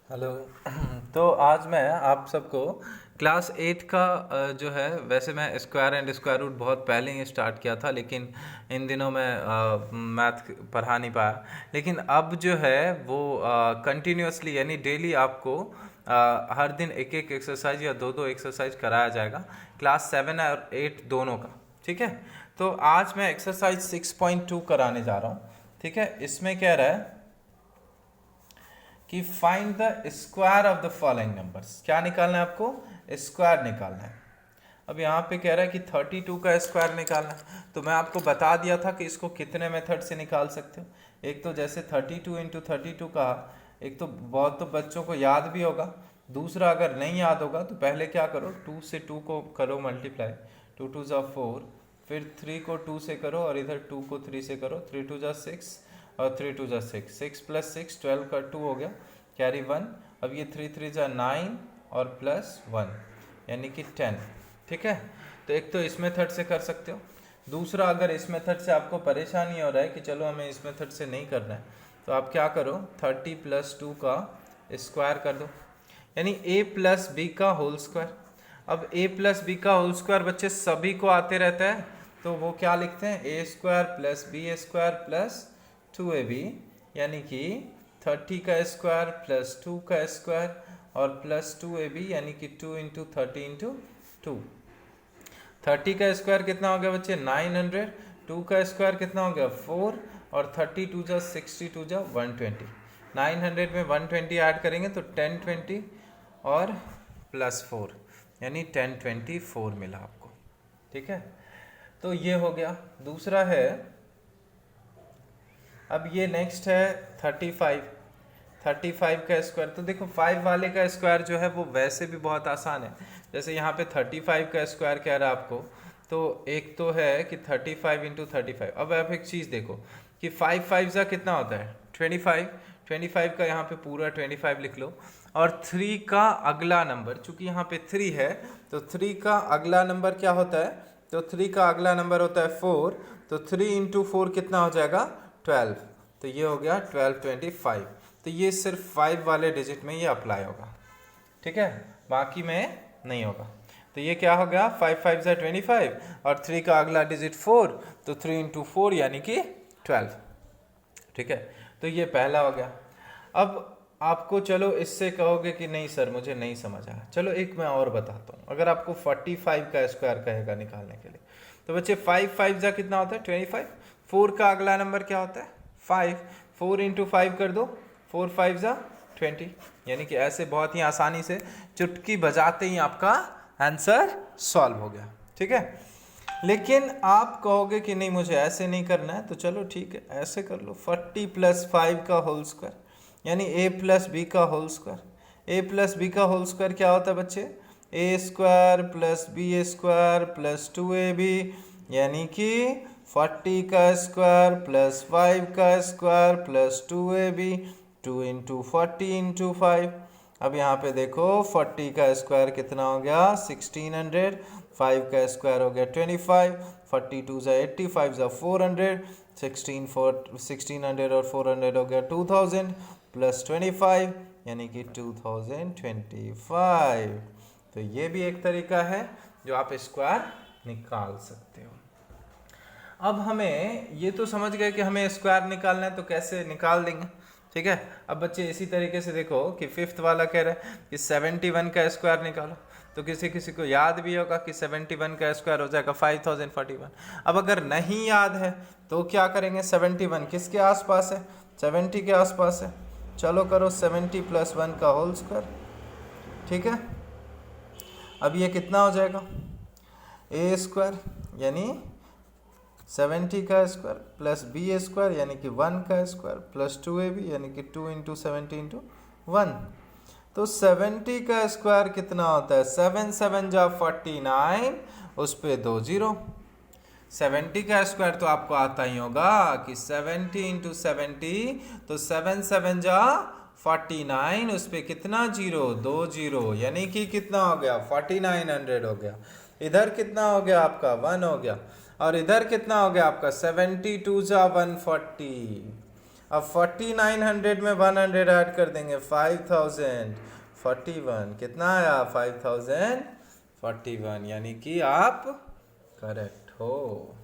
Hello. तो आज मैं आप सबको क्लास 8 का जो है, वैसे मैं स्क्वायर एंड स्क्वायर रूट बहुत पहले ही स्टार्ट किया था, लेकिन इन दिनों मैं मैथ पढ़ा नहीं पाया। लेकिन अब जो है वो कंटिन्यूसली यानी डेली आपको हर दिन एक एक एक्सरसाइज या दो दो एक्सरसाइज कराया जाएगा, क्लास 7 और 8 दोनों का। ठीक है, तो आज मैं एक्सरसाइज 6.2 कराने जा रहा हूँ। ठीक है, इसमें कह रहा है कि find the square of the following numbers. क्या निकालना है आपको? स्क्वायर निकालना है। अब यहाँ पे कह रहा है कि 32 का स्क्वायर निकालना है, तो मैं आपको बता दिया था कि इसको कितने मेथड से निकाल सकते हो। एक तो जैसे 32 इंटू 32 का, एक तो बहुत तो बच्चों को याद भी होगा। दूसरा अगर नहीं याद होगा तो पहले क्या करो, 2 से 2 को करो मल्टीप्लाई, 2 2 जा 4, फिर 3 को 2 से करो और इधर 2 को 3 से करो, 3 2 जा 6 और 3 2 जा 6, 6 प्लस 6 12 का 2 हो गया, कैरी 1। अब ये 3 3 जा 9 और प्लस 1 यानी कि 10। ठीक है, तो एक तो इस मेथड से कर सकते हो। दूसरा, अगर इस मेथड से आपको परेशानी हो रहा है कि चलो हमें इस मेथड से नहीं करना है, तो आप क्या करो, 30 प्लस 2 का स्क्वायर कर दो, यानी a प्लस बी का होल स्क्वायर। अब a प्लस बी का होल स्क्वायर बच्चे सभी को आते रहता है, तो वो क्या लिखते हैं, A square plus B square plus 2ab, यानी कि 30 का स्क्वायर प्लस 2 का स्क्वायर और प्लस 2ab, यानी कि 2 इंटू 30 इंटू 2। 30 का स्क्वायर कितना हो गया बच्चे, 900। 2 का स्क्वायर कितना हो गया, 4, और 32 जा 62 जा 120। 900 में 120 ऐड करेंगे तो 1020 और प्लस 4, यानी 1024 मिला आपको। ठीक है, तो ये हो गया। दूसरा है, अब ये नेक्स्ट है 35। 35 का स्क्वायर, तो देखो 5 वाले का स्क्वायर जो है वो वैसे भी बहुत आसान है। जैसे यहाँ पे 35 का स्क्वायर कह रहा है आपको, तो एक तो है कि 35 इंटू 35। अब आप एक चीज़ देखो कि 5 5 का कितना होता है, 25। 25 का यहाँ पे पूरा 25 लिख लो, और 3 का अगला नंबर, चूंकि यहाँ पे 3 है तो 3 का अगला नंबर क्या होता है, तो 3 का अगला नंबर होता है 4, तो 3 इंटू 4 कितना हो जाएगा, 12। तो ये हो गया 1225। तो ये सिर्फ 5 वाले डिजिट में ये अप्लाई होगा। ठीक है, बाकी में नहीं होगा। तो ये क्या हो गया, 5 5 जा 25 और 3 का अगला डिजिट 4, तो 3 इंटू 4 यानी कि 12। ठीक है, तो ये पहला हो गया। अब आपको चलो इससे कहोगे कि नहीं सर मुझे नहीं समझ आया, चलो एक मैं और बताता हूँ। अगर आपको 45 का स्क्वायर कहेगा निकालने के लिए, तो बच्चे 5 5 जा कितना होता है, 25। 4 का अगला नंबर क्या होता है, 5। 4 इंटू 5 कर दो, 4 5 जा 20, यानी कि ऐसे बहुत ही आसानी से चुटकी बजाते ही आपका आंसर सॉल्व हो गया। ठीक है, लेकिन आप कहोगे कि नहीं मुझे ऐसे नहीं करना है, तो चलो ठीक है, ऐसे कर लो, 40 प्लस 5 का होल स्क्वायर, यानी a प्लस बी का whole square. a plus B का होल स्क्वायर क्या होता है बच्चे, a square plus B square plus 2ab, यानी कि 40 का स्क्वायर प्लस 5 का square plus 2ab, 2 into 40 into 5। अब यहाँ पे देखो 40 का स्क्वायर कितना हो गया, 1600। 5 का स्क्वायर हो गया 25, 42 जा 80, 5 जा 400, 1600 और 400 हो गया 2000 प्लस 25, यानी कि 2025। तो ये भी एक तरीका है जो आप स्क्वायर निकाल सकते हो। अब हमें ये तो समझ गए कि हमें स्क्वायर निकालना है, तो कैसे निकाल देंगे। ठीक है, अब बच्चे इसी तरीके से देखो कि 5th वाला कह रहा है कि 71 का स्क्वायर निकालो, तो किसी किसी को याद भी होगा कि 71 का स्क्वायर हो जाएगा 5041। अब अगर नहीं याद है तो क्या करेंगे, 71 किसके आसपास है, 70 के आसपास है, चलो करो 70 प्लस 1 का होल स्क्वायर। ठीक है, अब ये कितना हो जाएगा, a स्क्वायर यानी 70 का स्क्वायर प्लस बी स्क्वायर यानी कि 1 का स्क्वायर प्लस 2ab, यानी कि 2 इंटू 70 इंटू 1। तो 70 का स्क्वायर कितना होता है, 7 7 जा 49, उस पे 2 0। 70 का स्क्वायर तो आपको आता ही होगा कि 70 इंटू 70, तो 7 7 जा 49, उस पे कितना जीरो, 2 0, यानी कि कितना हो गया, 4900 हो गया। इधर कितना हो गया आपका, 1 हो गया, और इधर कितना हो गया आपका, 72 जा 140। अब 4900 में 100 ऐड कर देंगे, 5041, कितना आया 5041, यानी कि आप करेक्ट हो।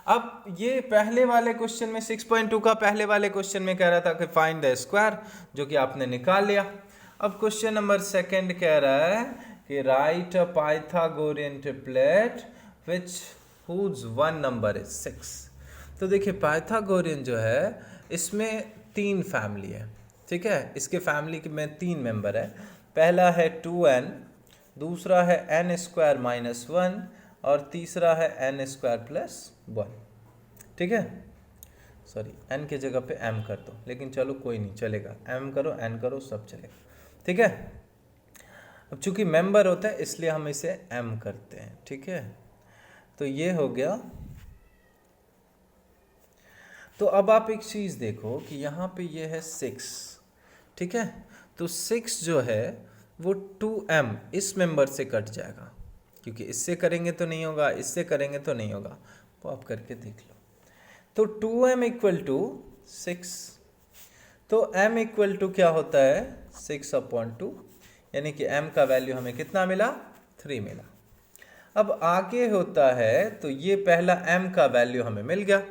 अब ये पहले वाले क्वेश्चन में 6.2 का पहले वाले क्वेश्चन में कह रहा था कि फाइंड द स्क्वायर, जो कि आपने निकाल लिया। अब क्वेश्चन नंबर सेकंड कह रहा है कि write a Pythagorean triplet which whose one number is 6। तो देखिए पाइथागोरियन जो है इसमें 3 फैमिली है, ठीक है। इसके फैमिली में 3 मेंबर है। पहला है 2n, दूसरा है n स्क्वायर माइनस 1 और तीसरा है n स्क्वायर प्लस 1, ठीक है। सॉरी n की जगह पे m कर दो, लेकिन चलो कोई नहीं चलेगा, m करो n करो सब चलेगा, ठीक है। अब चूंकि मेंबर होता है इसलिए हम इसे m करते हैं, ठीक है। तो ये हो गया। तो अब आप एक चीज देखो कि यहाँ पे ये है 6, ठीक है। तो 6 जो है वो 2m इस मेंबर से कट जाएगा, क्योंकि इससे करेंगे तो नहीं होगा, इससे करेंगे तो नहीं होगा, वो आप करके देख लो। तो 2m इक्वल टू 6, तो m इक्वल टू क्या होता है 6/2, यानी कि m का वैल्यू हमें कितना मिला 3 मिला। अब आगे होता है, तो ये पहला m का वैल्यू हमें मिल गया।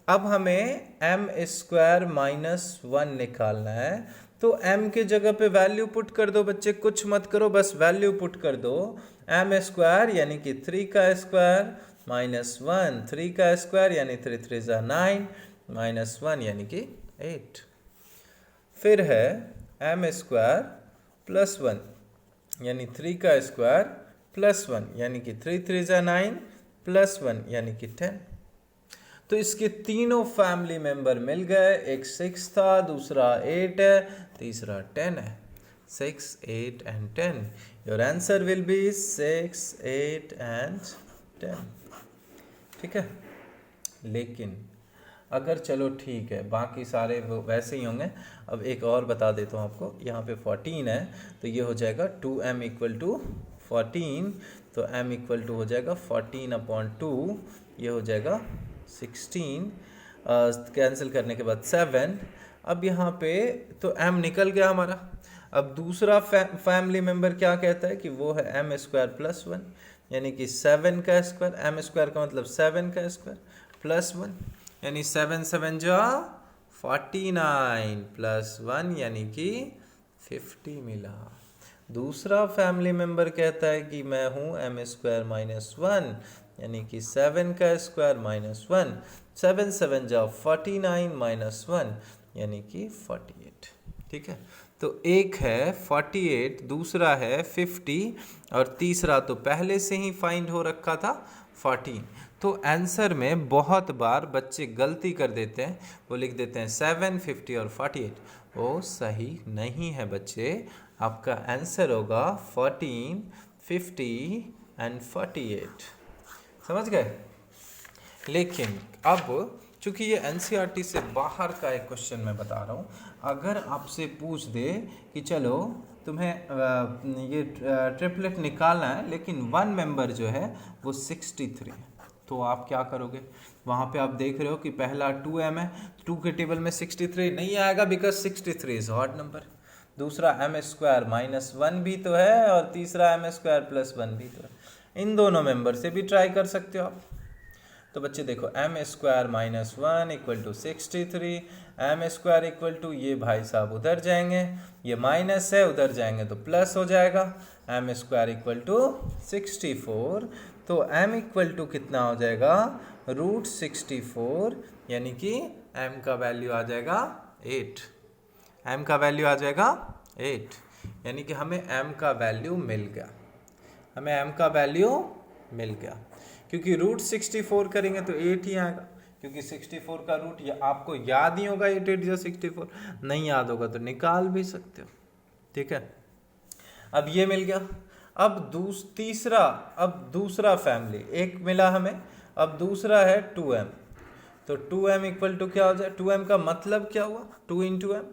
अब हमें m स्क्वायर माइनस 1 निकालना है। तो m के जगह पे वैल्यू पुट कर दो बच्चे, कुछ मत करो, बस वैल्यू पुट कर दो। m स्क्वायर यानी कि 3 का स्क्वायर माइनस 1, 3 का स्क्वायर यानी 3 3 9, माइनस 1 यानी कि 8। फिर है m स्क्वायर प्लस 1 यानी 3 का स्क्वायर प्लस 1 यानी कि 3 3 9 प्लस 1 यानी कि 10। तो इसके तीनों फैमिली मेंबर मिल गए, एक 6 था, दूसरा 8 है, तीसरा 10 है। 6, 8 and 10। Your answer will be 6, 8 and 10, ठीक है। लेकिन अगर चलो ठीक है बाकी सारे वो वैसे ही होंगे। अब एक और बता देता हूँ आपको, यहाँ पे 14 है तो ये हो जाएगा 2m इक्वल टू 14, तो m इक्वल टू हो जाएगा 14/2, ये हो जाएगा 16, कैंसिल करने के बाद 7। अब यहाँ पे तो m निकल गया हमारा। अब दूसरा फैमिली मेंबर क्या कहता है कि वो है m स्क्वायर प्लस 1 यानी कि 7 का स्क्वायर, m स्क्वायर का मतलब 7 का स्क्वायर प्लस 1 यानी 7 7 जा 49 प्लस 1 यानी कि 50 मिला। दूसरा फैमिली मेंबर कहता है कि मैं हूँ m स्क्वायर माइनस 1 यानी कि 7 का स्क्वायर माइनस 1, 7 7 जा 49 माइनस 1 यानी कि 48, ठीक है। तो एक है 48, दूसरा है 50 और तीसरा तो पहले से ही फाइंड हो रखा था 14। तो आंसर में बहुत बार बच्चे गलती कर देते हैं, वो लिख देते हैं 7, 50 और 48। वो सही नहीं है बच्चे, आपका आंसर होगा 14, 50 एंड 48। समझ गए। लेकिन अब चूंकि ये एनसीईआरटी से बाहर का एक क्वेश्चन मैं बता रहा हूँ, अगर आपसे पूछ दे कि चलो तुम्हें ये ट्रिपलेट निकालना है लेकिन वन मेंबर जो है वो 63 है, तो आप क्या करोगे। वहाँ पे आप देख रहे हो कि पहला 2m है, 2 के टेबल में 63 नहीं आएगा बिकॉज 63 इज ऑड नंबर। दूसरा m स्क्वायर माइनस 1 भी तो है और तीसरा m स्क्वायर प्लस 1 भी तो है। इन दोनों मेंबर से भी ट्राई कर सकते हो आप। तो बच्चे देखो m square minus 1 equal to 63, m square equal to ये भाई साहब उधर जाएंगे, ये माइनस है उधर जाएंगे तो प्लस हो जाएगा, m स्क्वायर इक्वल टू 64। तो m इक्वल टू कितना हो जाएगा √64 यानी कि m का वैल्यू आ जाएगा 8। m का वैल्यू आ जाएगा 8 यानी कि हमें m का वैल्यू मिल गया, हमें m का वैल्यू मिल गया। क्योंकि √64 करेंगे तो 8 ही आएगा, क्योंकि 64 का रूट आपको याद ही होगा 8 8 64, नहीं याद होगा तो निकाल भी सकते हो, ठीक है। अब ये मिल गया। अब दूसरा फैमिली एक मिला हमें, अब दूसरा है 2m। तो 2m इक्वल टू क्या हो जाए, 2m का मतलब क्या हुआ 2 इंटू m,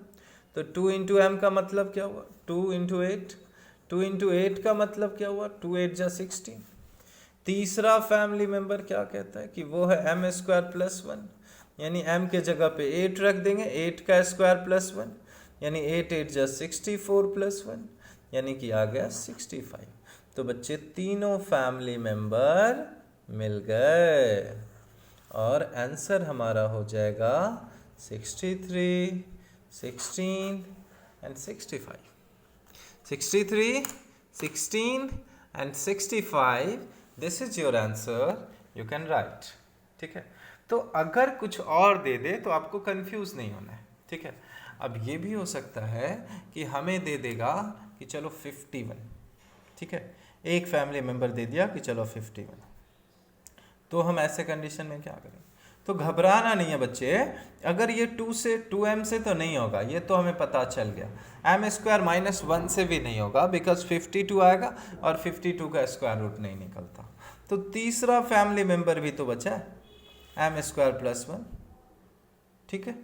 तो 2 इंटू m का मतलब क्या हुआ 2 इंटू 8, 2 इंटू 8 का मतलब क्या हुआ 2 8 जा 16। तीसरा फैमिली मेंबर क्या कहता है कि वो है m स्क्वायर प्लस 1 यानी m के जगह पे 8 रख देंगे, 8 का स्क्वायर प्लस 1, यानी 8 8 जा 64 प्लस 1, यानी कि आ गया 65। तो बच्चे तीनों फैमिली मेंबर मिल गए और आंसर हमारा हो जाएगा 63, 16 and 65। 63, 16 and 65, this is your answer, you can write. ठीक है, तो अगर कुछ और दे दे तो आपको कंफ्यूज नहीं होना है। ठीक है, अब ये भी हो सकता है कि हमें दे देगा कि चलो 51। ठीक है, एक फैमिली मेंबर दे दिया कि चलो 51, तो हम ऐसे कंडीशन में क्या करें? तो घबराना नहीं है बच्चे, अगर ये 2m से तो नहीं होगा, ये तो हमें पता चल गया। m स्क्वायर माइनस 1 से भी नहीं होगा, बिकॉज 52 आएगा और 52 का स्क्वायर रूट नहीं निकलता। तो तीसरा फैमिली मेंबर भी तो बचा है, m स्क्वायर प्लस 1। ठीक है,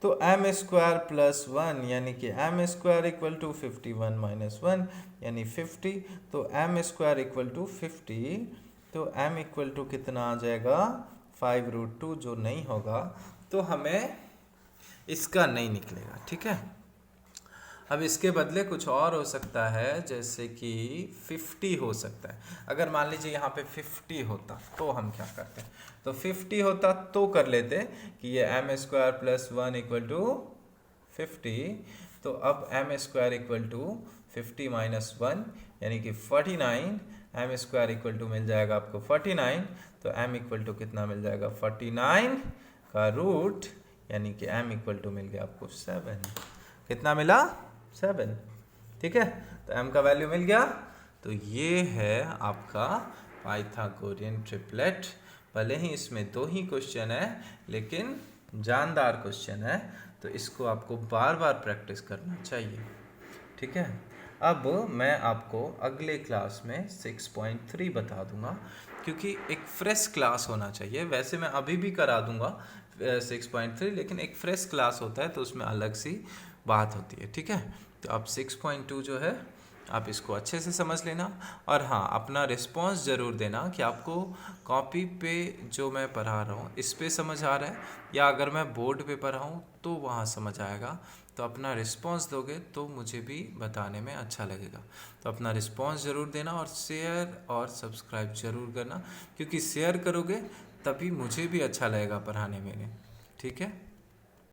तो m स्क्वायर प्लस 1 यानी कि m square equal to 51 minus 1 यानी 50, तो m स्क्वायर इक्वल टू 50, तो m इक्वल टू कितना आ जाएगा 5√2, जो नहीं होगा तो हमें इसका नहीं निकलेगा। ठीक है, अब इसके बदले कुछ और हो सकता है, जैसे कि 50 हो सकता है। अगर मान लीजिए यहाँ पे 50 होता तो हम क्या करते? तो 50 होता तो कर लेते कि ये m square plus 1 equal to 50, तो अब m square equal to 50 minus 1 यानी कि 49, m स्क्वायर इक्वल टू मिल जाएगा आपको 49, तो m इक्वल टू कितना मिल जाएगा 49 का रूट, यानी कि m इक्वल टू मिल गया आपको 7। कितना मिला? 7। ठीक है, तो m का वैल्यू मिल गया। तो ये है आपका पाइथागोरियन ट्रिपलेट। भले ही इसमें 2 ही क्वेश्चन है, लेकिन जानदार क्वेश्चन है, तो इसको आपको बार बार प्रैक्टिस करना चाहिए। ठीक है, अब मैं आपको अगले क्लास में 6.3 बता दूंगा, क्योंकि एक फ्रेश क्लास होना चाहिए। वैसे मैं अभी भी करा दूंगा 6.3, लेकिन एक फ्रेश क्लास होता है तो उसमें अलग सी बात होती है। ठीक है, तो अब 6.2 जो है आप इसको अच्छे से समझ लेना, और हाँ, अपना रिस्पांस ज़रूर देना कि आपको कॉपी पे जो मैं पढ़ा रहा हूँ इस पे समझ आ रहा है, या अगर मैं बोर्ड पे पढ़ा हूँ तो वहाँ समझ आएगा। तो अपना रिस्पांस दोगे तो मुझे भी बताने में अच्छा लगेगा। तो अपना रिस्पांस ज़रूर देना और शेयर और सब्सक्राइब ज़रूर करना, क्योंकि शेयर करोगे तभी मुझे भी अच्छा लगेगा पढ़ाने में। ठीक है।